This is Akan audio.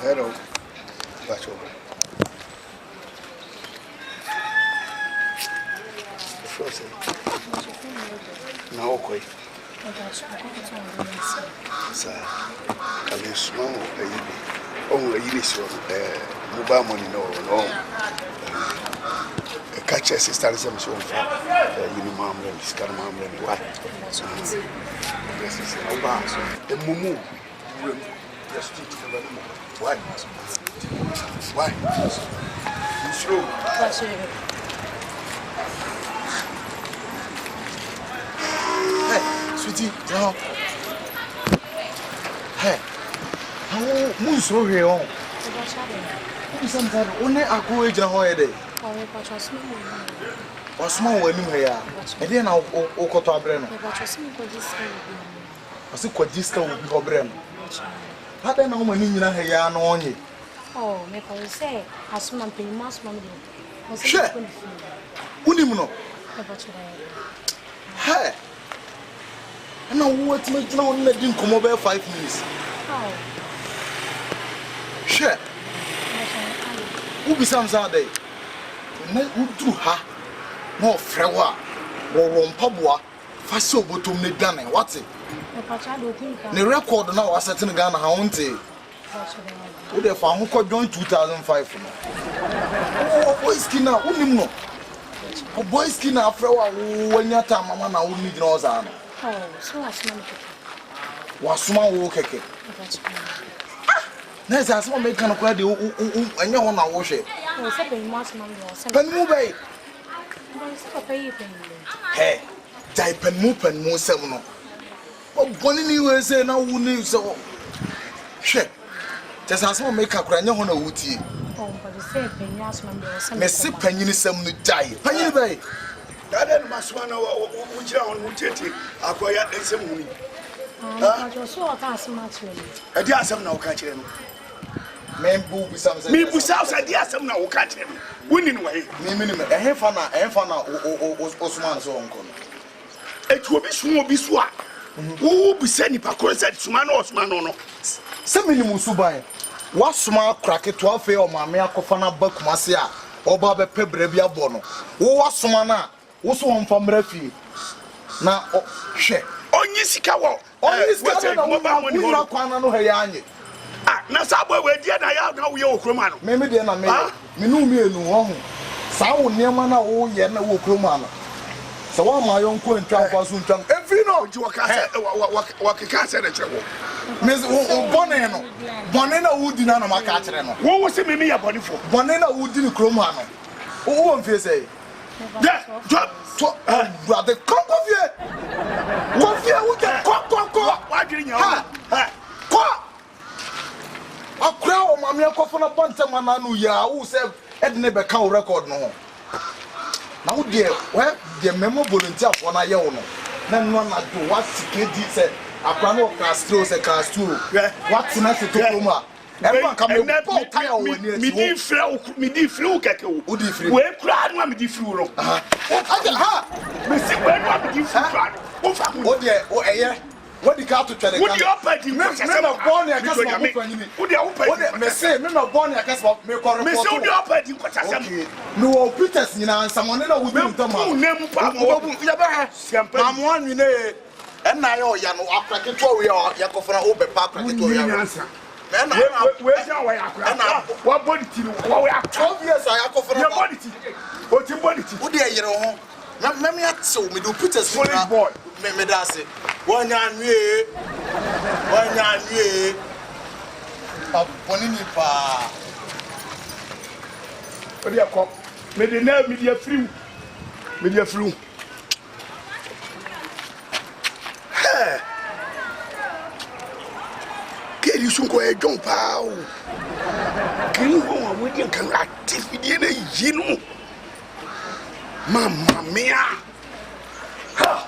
Hello. Bacho. First. Now, okay. Sir, can you smell a baby? Oh, a unition, mobile money, no. A catcher sister is so far. You mom, and this kind of mom, and what? This is a box. The mumu. Just teach you why? Why? You slow. Hey, sweetie, down. Hey, how moon so here on? Sometimes only I go age and holiday. Or small when you here. And then I'll go to a brain. I see what this will be for brain. How then how many you here on you? Oh, make I say, as soon as you must, Mammy. Sure. Unimno. Hey. And now what makes now let him come over 5 minutes? How? Sure. Who be some Saturday? Who do her? No, Frewa, or Pabua, Faso Botum Nedane, what's it? The record now was setting Ghana Haunty. Would have found who could join 2005. Oh, boy skinner, Unimno. Oh, boy skinner, Frewa, when your time, Mamma, who need no Zan. Oh, so I smell it. Was small walk. Next, I saw me kind of credit, and you want to wash it. Oh, something much, Mammy. Penmube. Hey, Jai Penmu Penmu Semono. Oh, one in the USA now who knew so. Shit. Just as one make a cranny on a woody. Oh, but the same thing, yes, Mammy. Messi Penny some new die. Penny Bay. That must one which on which acquire and some money. I so fast much. A dear some now catch him. Men boo be something. Me Bushouse, a dear some now catch him. Winning way. Me minimum, a hefana, Osman so uncle. It will be small be swat. Who be sending Pacor said Sumanos Manono. Some minimum Subai. What small crack it 12 or Mamma Kofana Buck Masia or Baba Pebrebia Bono. Who was Sumana? What's one from Refi? Now, shit. Only Sikawa. Only Sikawa, we not Quano Hayani. Ah, now, somewhere where dear I have now your Cromano. Maybe then I may. Me no wrong. Sao near mana o yena wo kromana. So one my uncle and trampa soon tram. Every no you what can't say the trouble. Miss Boneno. Bonena wood in Anna Macatreno. What was it me a body for? Bonena wood in Cromano. Oh, one face say. Yeah, drop. Brother, come of you. Coffee with the cock. Why didn't you? Ha! A crowd, Mamma Kofana Bantamana, ya who said Edna Becau record no. Now, dear, where the memo volunteer for a year. Then one at the what Siki said, a crano Castro, a Castro. What's next to Roma? Everyone come in that tire when you me flew, would you flew? Where cried one with the flew? Ah, Missy, where one with the flew? Oh, dear, oh, yeah. What the car to tell the party? Men are born here, would you open? May say, men are born here, guess what? May call your party. No, Peters, you know, someone will be the I'm one, you know, and I owe Yano, after Kitoria, Yakofana, Obe Park, answer. Where's your way? What body to you? 12 years I have for your body. What your body? Would you know? Let me ask so me do Peters for this boy. Me that's it. One year, pa. What do you call? Media flu. Hey, can you go a jump out? Can you go a weekend? Can activity, you know? Mamma mia! Ha!